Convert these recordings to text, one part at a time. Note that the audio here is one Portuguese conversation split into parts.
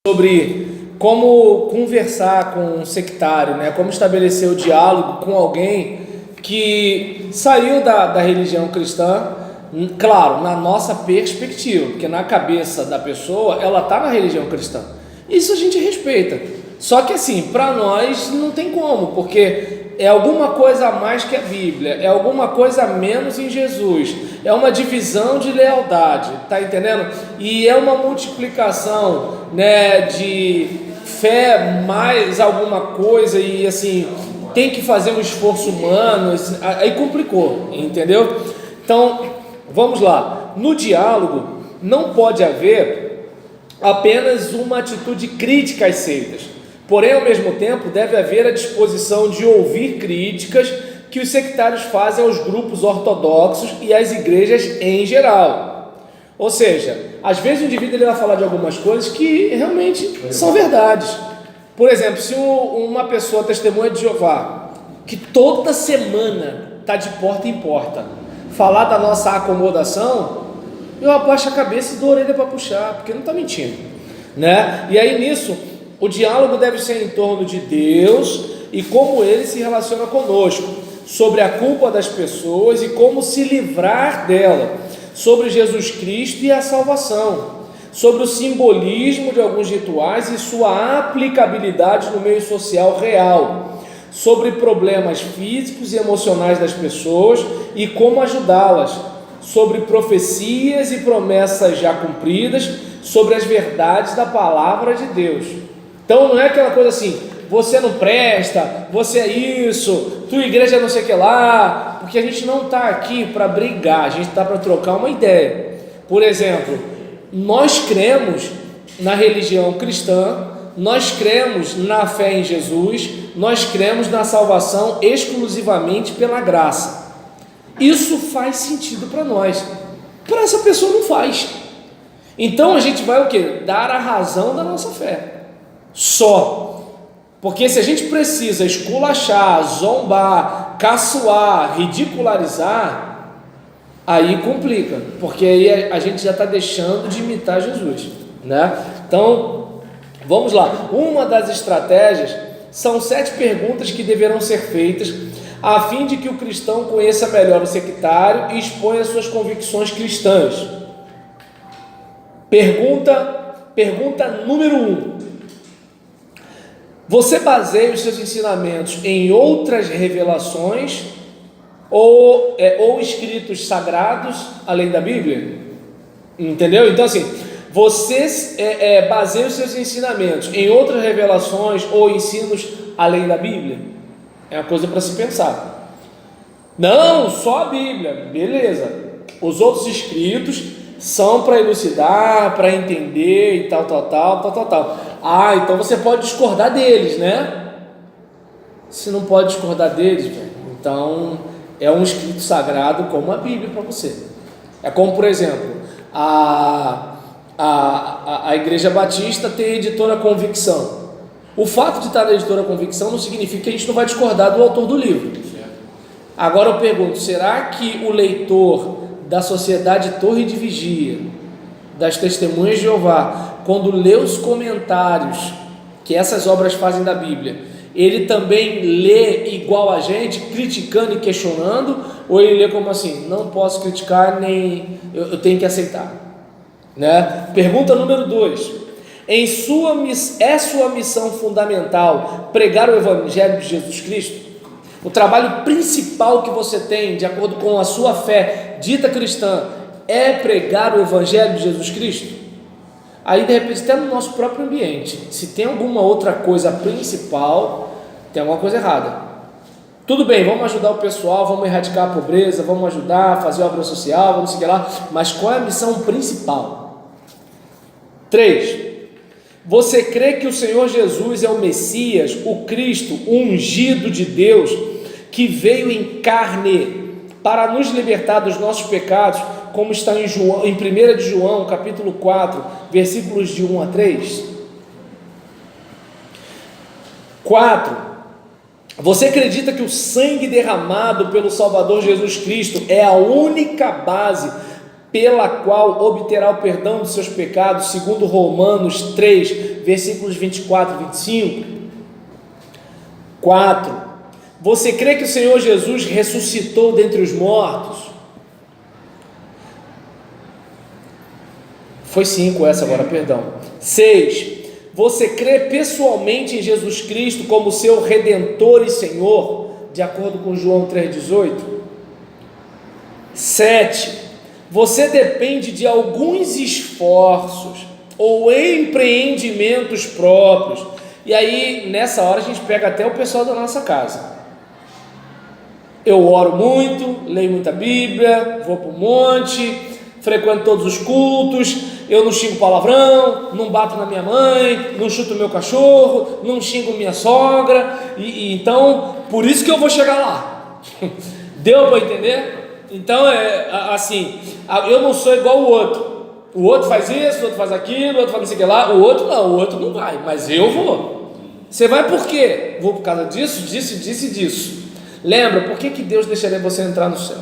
Sobre como conversar com um sectário, né? Como estabelecer o diálogo com alguém que saiu da religião cristã, claro, na nossa perspectiva, porque na cabeça da pessoa ela está na religião cristã. Isso a gente respeita. Só que assim, para nós não tem como, porque é alguma coisa a mais que a Bíblia, é alguma coisa a menos em Jesus, é uma divisão de lealdade, tá entendendo? E é uma multiplicação, né, de fé mais alguma coisa e assim, tem que fazer um esforço humano, aí complicou, entendeu? Então, vamos lá, no diálogo não pode haver apenas uma atitude crítica às seitas. Porém, ao mesmo tempo, deve haver a disposição de ouvir críticas que os sectários fazem aos grupos ortodoxos e às igrejas em geral. Ou seja, às vezes o indivíduo ele vai falar de algumas coisas que realmente são verdades. Por exemplo, se uma pessoa testemunha de Jeová, que toda semana está de porta em porta, falar da nossa acomodação, eu abaixo a cabeça e dou a orelha para puxar, porque não está mentindo, né? E aí nisso, o diálogo deve ser em torno de Deus e como Ele se relaciona conosco, sobre a culpa das pessoas e como se livrar dela, sobre Jesus Cristo e a salvação, sobre o simbolismo de alguns rituais e sua aplicabilidade no meio social real, sobre problemas físicos e emocionais das pessoas e como ajudá-las, sobre profecias e promessas já cumpridas, sobre as verdades da palavra de Deus. Então não é aquela coisa assim, você não presta, você é isso, tua igreja é não sei o que lá, porque a gente não está aqui para brigar, a gente está para trocar uma ideia. Por exemplo, nós cremos na religião cristã, nós cremos na fé em Jesus, nós cremos na salvação exclusivamente pela graça. Isso faz sentido para nós, para essa pessoa não faz. Então a gente vai o quê? Dar a razão da nossa fé. Só, porque se a gente precisa esculachar, zombar, caçoar, ridicularizar, aí complica, porque aí a gente já está deixando de imitar Jesus, né? Então, vamos lá, uma das estratégias são 7 perguntas que deverão ser feitas a fim de que o cristão conheça melhor o sectário e exponha suas convicções cristãs. Pergunta número 1. Você baseia os seus ensinamentos em outras revelações ou escritos sagrados além da Bíblia? Entendeu? Então assim, você baseia os seus ensinamentos em outras revelações ou ensinos além da Bíblia? É uma coisa para se pensar. Não, só a Bíblia, beleza. Os outros escritos são para elucidar, para entender e tal. Ah, então você pode discordar deles, né? Se não pode discordar deles, então é um escrito sagrado como a Bíblia para você. É como, por exemplo, a Igreja Batista tem a editora Convicção. O fato de estar na editora Convicção não significa que a gente não vai discordar do autor do livro. Agora eu pergunto, será que o leitor da Sociedade Torre de Vigia, das Testemunhas de Jeová, quando lê os comentários que essas obras fazem da Bíblia, ele também lê igual a gente, criticando e questionando, ou ele lê como assim, não posso criticar, nem eu tenho que aceitar, né? Pergunta número 2, é sua missão fundamental pregar o Evangelho de Jesus Cristo? O trabalho principal que você tem, de acordo com a sua fé dita cristã, é pregar o Evangelho de Jesus Cristo? Aí de repente, até no nosso próprio ambiente, se tem alguma outra coisa principal, tem alguma coisa errada. Tudo bem, vamos ajudar o pessoal, vamos erradicar a pobreza, vamos ajudar a fazer obra social, vamos seguir lá, mas qual é a missão principal? 3. Você crê que o Senhor Jesus é o Messias, o Cristo, o ungido de Deus, que veio em carne para nos libertar dos nossos pecados, como está em 1 de João, capítulo 4, versículos de 1 a 3? 4. Você acredita que o sangue derramado pelo Salvador Jesus Cristo é a única base pela qual obterá o perdão dos seus pecados, segundo Romanos 3, versículos 24 e 25. 4. Você crê que o Senhor Jesus ressuscitou dentre os mortos? Foi 5 essa agora, perdão. 6. Você crê pessoalmente em Jesus Cristo como seu Redentor e Senhor, de acordo com João 3,18? 7. Você depende de alguns esforços ou empreendimentos próprios. E aí, nessa hora, a gente pega até o pessoal da nossa casa. Eu oro muito, leio muita Bíblia, vou para o monte, frequento todos os cultos, eu não xingo palavrão, não bato na minha mãe, não chuto meu cachorro, não xingo minha sogra, então, por isso que eu vou chegar lá. Deu para entender? Então, assim, eu não sou igual o outro. O outro faz isso, o outro faz aquilo, o outro faz não sei o que lá, o outro não vai, mas eu vou. Você vai por quê? Vou por causa disso, disso e disso. Lembra, por que Deus deixaria você entrar no céu?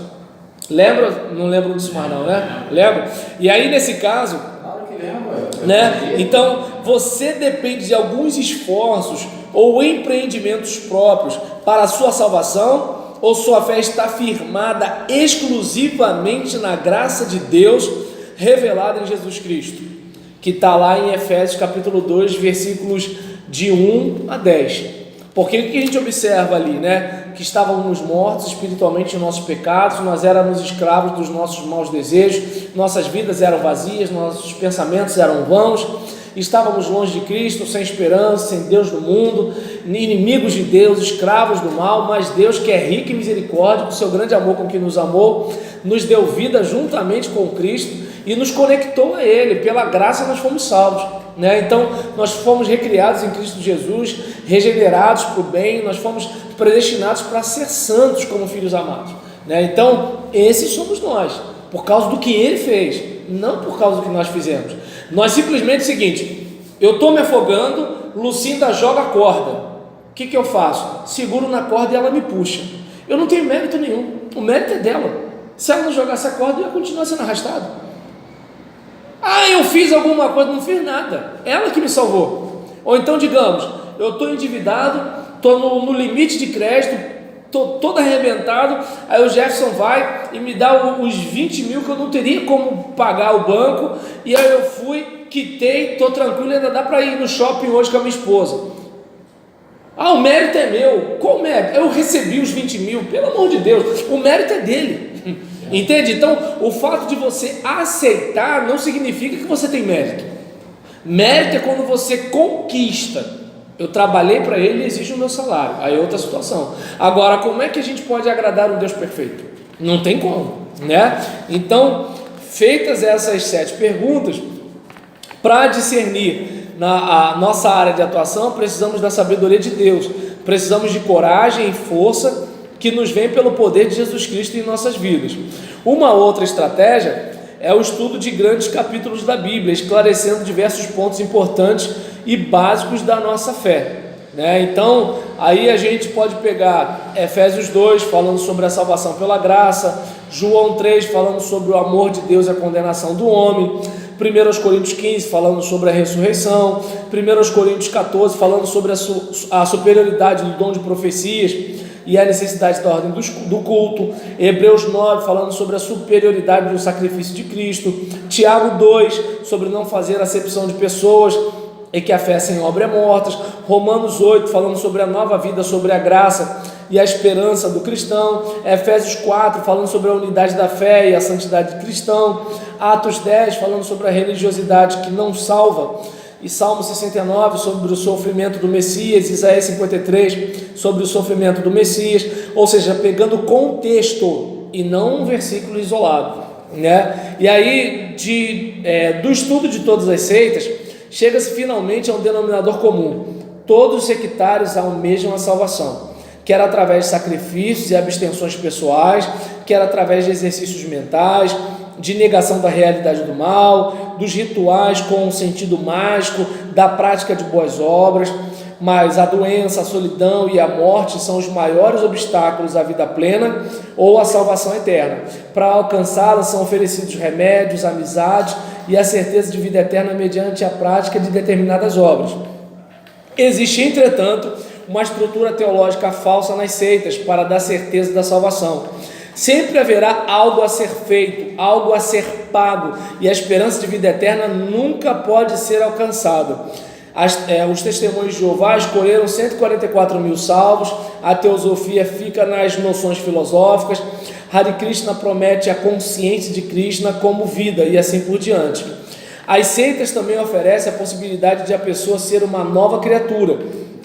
Lembra? Não lembro disso mais não, né? Lembra? E aí nesse caso, né? Então, você depende de alguns esforços ou empreendimentos próprios para a sua salvação, ou sua fé está firmada exclusivamente na graça de Deus revelada em Jesus Cristo, que está lá em Efésios capítulo 2, versículos de 1 a 10. Porque o que a gente observa ali, né? Que estávamos mortos espiritualmente em nossos pecados, nós éramos escravos dos nossos maus desejos, nossas vidas eram vazias, nossos pensamentos eram vãos, estávamos longe de Cristo, sem esperança, sem Deus no mundo, inimigos de Deus, escravos do mal, mas Deus, que é rico em misericórdia, com seu grande amor com que nos amou, nos deu vida juntamente com Cristo e nos conectou a Ele. Pela graça nós fomos salvos, né? Então nós fomos recriados em Cristo Jesus, regenerados para o bem, nós fomos predestinados para ser santos como filhos amados, né? Então esses somos nós, por causa do que Ele fez, não por causa do que nós fizemos. Nós simplesmente é o seguinte: eu estou me afogando, Lucinda joga a corda, o que eu faço? Seguro na corda e ela me puxa. Eu não tenho mérito nenhum, o mérito é dela. Se ela não jogasse a corda, eu ia continuar sendo arrastado. Eu fiz alguma coisa, não fiz nada, ela que me salvou. Ou então, digamos, eu estou endividado, estou no limite de crédito, estou todo arrebentado, aí o Jefferson vai e me dá os 20 mil que eu não teria como pagar o banco, e aí eu fui, quitei, estou tranquilo, ainda dá para ir no shopping hoje com a minha esposa. O mérito é meu. Qual mérito? Eu recebi os 20 mil, pelo amor de Deus, o mérito é dele. Entende? Então, o fato de você aceitar não significa que você tem mérito. Mérito é quando você conquista. Eu trabalhei para ele e exige o meu salário. Aí é outra situação. Agora, como é que a gente pode agradar um Deus perfeito? Não tem como, né? Então, feitas essas 7 perguntas, para discernir a nossa área de atuação, precisamos da sabedoria de Deus. Precisamos de coragem e força que nos vem pelo poder de Jesus Cristo em nossas vidas. Uma outra estratégia é o estudo de grandes capítulos da Bíblia, esclarecendo diversos pontos importantes e básicos da nossa fé, né? Então, aí a gente pode pegar Efésios 2, falando sobre a salvação pela graça, João 3, falando sobre o amor de Deus e a condenação do homem, 1 Coríntios 15, falando sobre a ressurreição, 1 Coríntios 14, falando sobre a superioridade do dom de profecias e a necessidade da ordem do culto, Hebreus 9, falando sobre a superioridade do sacrifício de Cristo, Tiago 2, sobre não fazer acepção de pessoas e que a fé sem obra é morta, Romanos 8, falando sobre a nova vida, sobre a graça e a esperança do cristão, Efésios 4, falando sobre a unidade da fé e a santidade do cristão, Atos 10, falando sobre a religiosidade que não salva, e Salmo 69 sobre o sofrimento do Messias, Isaías 53 sobre o sofrimento do Messias, ou seja, pegando o contexto e não um versículo isolado, né? E aí, do estudo de todas as seitas, chega-se finalmente a um denominador comum: todos os sectários almejam a salvação, quer através de sacrifícios e abstenções pessoais, quer através de exercícios mentais, de negação da realidade do mal, dos rituais com um sentido mágico, da prática de boas obras. Mas a doença, a solidão e a morte são os maiores obstáculos à vida plena ou à salvação eterna. Para alcançá-la são oferecidos remédios, amizades e a certeza de vida eterna mediante a prática de determinadas obras. Existe, entretanto, uma estrutura teológica falsa nas seitas para dar certeza da salvação. Sempre haverá algo a ser feito, algo a ser pago, e a esperança de vida eterna nunca pode ser alcançada. Os testemunhos de Jeová escolheram 144 mil salvos, a teosofia fica nas noções filosóficas, Hare Krishna promete a consciência de Krishna como vida e assim por diante. As seitas também oferecem a possibilidade de a pessoa ser uma nova criatura.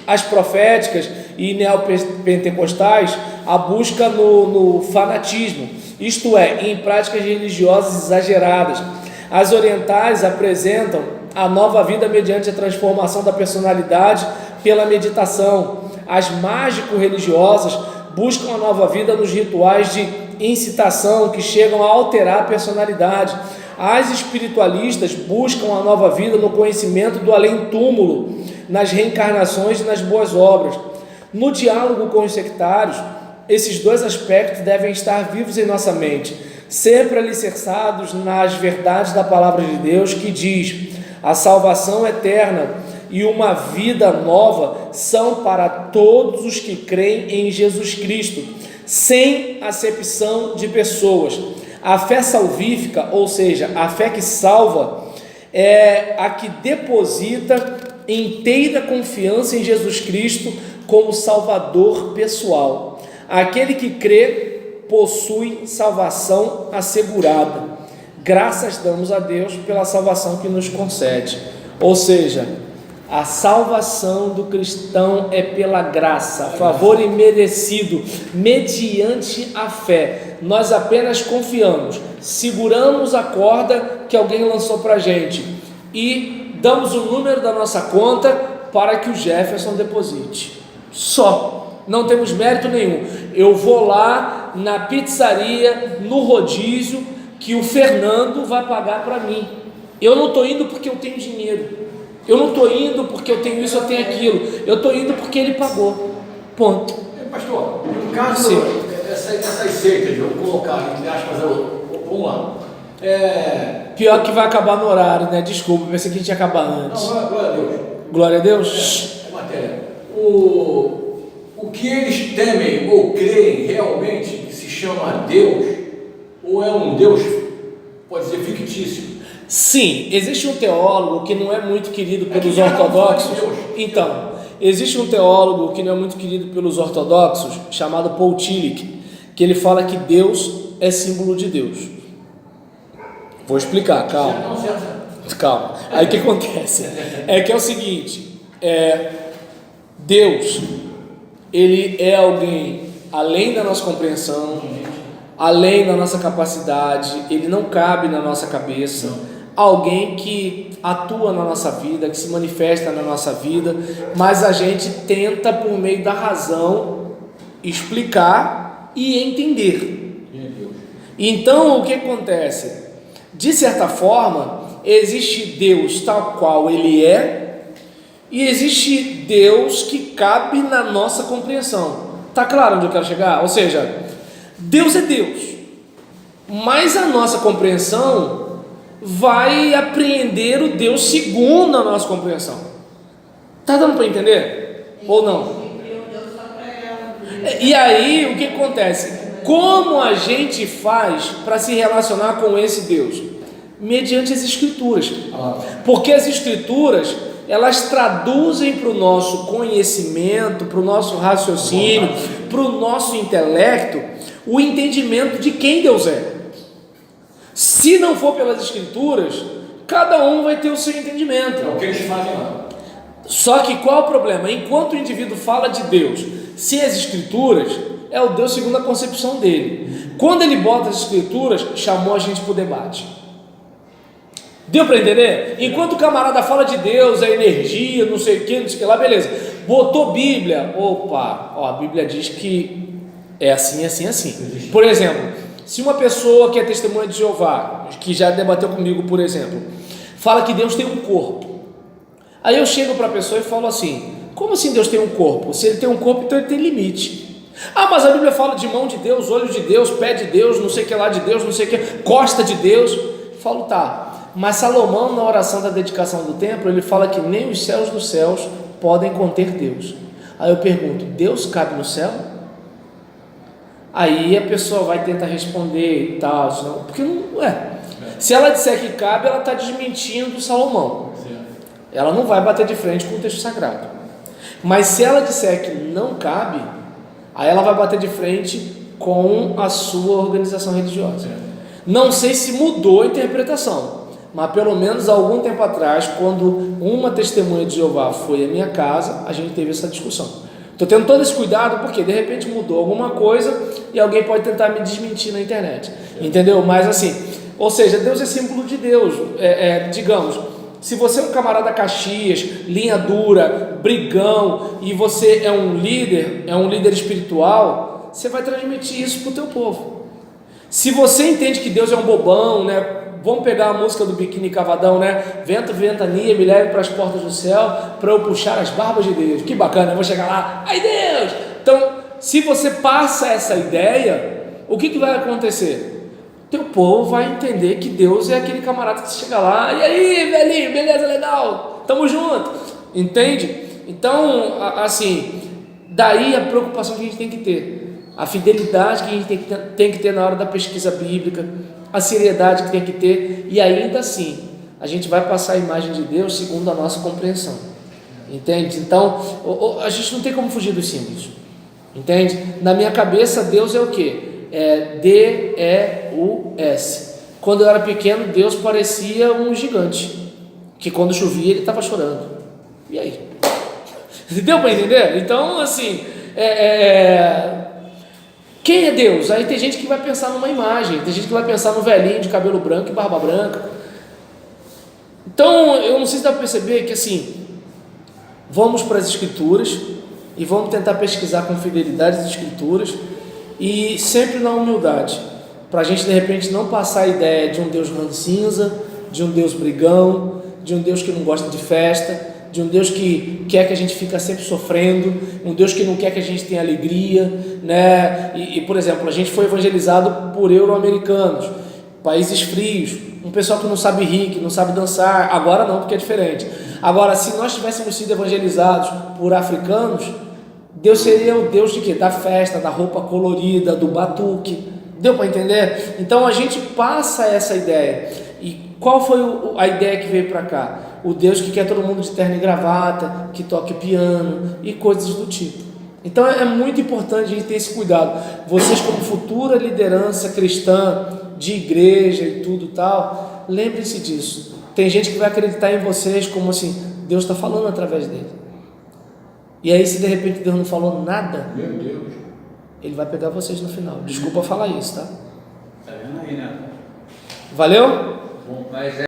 As proféticas e neopentecostais a busca no fanatismo, isto é, em práticas religiosas exageradas. As orientais apresentam a nova vida mediante a transformação da personalidade pela meditação. As mágico-religiosas buscam a nova vida nos rituais de incitação que chegam a alterar a personalidade. As espiritualistas buscam a nova vida no conhecimento do além-túmulo, nas reencarnações e nas boas obras. No diálogo com os sectários, esses dois aspectos devem estar vivos em nossa mente, sempre alicerçados nas verdades da palavra de Deus, que diz: a salvação eterna e uma vida nova são para todos os que creem em Jesus Cristo, sem acepção de pessoas. A fé salvífica, ou seja, a fé que salva, é a que deposita inteira confiança em Jesus Cristo como Salvador pessoal. Aquele que crê possui salvação assegurada. Graças damos a Deus pela salvação que nos concede. Ou seja, a salvação do cristão é pela graça, favor imerecido, mediante a fé. Nós apenas confiamos, seguramos a corda que alguém lançou para a gente e damos o número da nossa conta para que o Jefferson deposite. Só. Não temos mérito nenhum. Eu vou lá na pizzaria, no rodízio, que o Fernando vai pagar para mim. Eu não estou indo porque eu tenho dinheiro. Eu não estou indo porque eu tenho isso, eu tenho aquilo. Eu estou indo porque ele pagou. Ponto. Pastor, no caso essas seitas, eu vou colocar entre aspas, vamos lá. Pior que vai acabar no horário, né? Desculpa, pensei que a gente ia acabar antes. Não, glória a Deus. Glória a Deus? É matéria. O que eles temem ou creem realmente que se chama Deus, ou é um Deus, pode ser fictício? Sim, existe um teólogo que não é muito querido pelos ortodoxos. Então, existe um teólogo que não é muito querido pelos ortodoxos, chamado Paul Tillich, que ele fala que Deus é símbolo de Deus. Vou explicar, calma. Calma. Aí o que acontece? É que é o seguinte, Deus, ele é alguém além da nossa compreensão, além da nossa capacidade, ele não cabe na nossa cabeça, alguém que atua na nossa vida, que se manifesta na nossa vida, mas a gente tenta, por meio da razão, explicar e entender. Então, o que acontece? De certa forma, existe Deus tal qual ele é, e existe Deus que cabe na nossa compreensão. Está claro onde eu quero chegar? Ou seja, Deus é Deus, mas a nossa compreensão vai apreender o Deus segundo a nossa compreensão. Está dando para entender? Ou não? E aí, o que acontece? Como a gente faz para se relacionar com esse Deus? Mediante as Escrituras. Porque as Escrituras, elas traduzem para o nosso conhecimento, para o nosso raciocínio, para o nosso intelecto, o entendimento de quem Deus é. Se não for pelas Escrituras, cada um vai ter o seu entendimento. É o que eles fazem lá. Só que qual é o problema? Enquanto o indivíduo fala de Deus sem as Escrituras, é o Deus segundo a concepção dele. Quando ele bota as Escrituras, chamou a gente para o debate. Deu para entender? Enquanto o camarada fala de Deus, a energia, não sei o que lá, beleza. Botou Bíblia, a Bíblia diz que é assim, assim, assim. Por exemplo, se uma pessoa que é testemunha de Jeová, que já debateu comigo, por exemplo, fala que Deus tem um corpo. Aí eu chego para a pessoa e falo assim: como assim Deus tem um corpo? Se ele tem um corpo, então ele tem limite. Ah, mas a Bíblia fala de mão de Deus, olho de Deus, pé de Deus, não sei o que lá de Deus, não sei o que, costa de Deus. Eu falo, tá. Mas Salomão, na oração da dedicação do templo, ele fala que nem os céus dos céus podem conter Deus. Aí eu pergunto, Deus cabe no céu? Aí a pessoa vai tentar responder e tal, senão, porque não é. Se ela disser que cabe, ela está desmentindo Salomão. Ela não vai bater de frente com o texto sagrado. Mas se ela disser que não cabe, aí ela vai bater de frente com a sua organização religiosa. Não sei se mudou a interpretação, mas pelo menos há algum tempo atrás, quando uma testemunha de Jeová foi à minha casa, a gente teve essa discussão. Estou tendo todo esse cuidado porque de repente mudou alguma coisa e alguém pode tentar me desmentir na internet, entendeu? Mas assim, ou seja, Deus é símbolo de Deus. Digamos, se você é um camarada Caxias, linha dura, brigão, e você é um líder espiritual, você vai transmitir isso para o teu povo. Se você entende que Deus é um bobão, né? Vamos pegar a música do Biquíni Cavadão, né? Vento, ventania, me leve para as portas do céu, para eu puxar as barbas de Deus. Que bacana, eu vou chegar lá, ai Deus! Então, se você passa essa ideia, o que vai acontecer? Teu povo vai entender que Deus é aquele camarada que chega lá, e aí, velhinho, beleza, legal, tamo junto, entende? Então, assim, daí a preocupação que a gente tem que ter, a fidelidade que a gente tem que ter na hora da pesquisa bíblica, a seriedade que tem que ter, e ainda assim, a gente vai passar a imagem de Deus segundo a nossa compreensão, entende? Então, a gente não tem como fugir dos símbolos, entende? Na minha cabeça, Deus é o quê? É Deus. Quando eu era pequeno, Deus parecia um gigante, que quando chovia ele estava chorando. E aí? Deu para entender? Então, assim, quem é Deus? Aí tem gente que vai pensar numa imagem, tem gente que vai pensar no velhinho de cabelo branco e barba branca. Então, eu não sei se dá para perceber que, assim, vamos para as Escrituras e vamos tentar pesquisar com fidelidade as Escrituras, e sempre na humildade, para a gente de repente não passar a ideia de um Deus rancinza, de um Deus brigão, de um Deus que não gosta de festa, de um Deus que quer que a gente fique sempre sofrendo, um Deus que não quer que a gente tenha alegria, né? Por exemplo, a gente foi evangelizado por euro-americanos, países frios, um pessoal que não sabe rir, que não sabe dançar. Agora não, porque é diferente. Agora, se nós tivéssemos sido evangelizados por africanos, Deus seria o Deus de quê? Da festa, da roupa colorida, do batuque. Deu para entender? Então a gente passa essa ideia. E qual foi a ideia que veio para cá? O Deus que quer todo mundo de terno e gravata, que toque piano e coisas do tipo. Então é muito importante a gente ter esse cuidado. Vocês, como futura liderança cristã de igreja e tudo tal, lembrem-se disso. Tem gente que vai acreditar em vocês como assim, Deus está falando através dele. E aí, se de repente Deus não falou nada, meu Deus, ele vai pegar vocês no final. Desculpa falar isso, tá? Tá vendo aí, né? Valeu? Bom, mas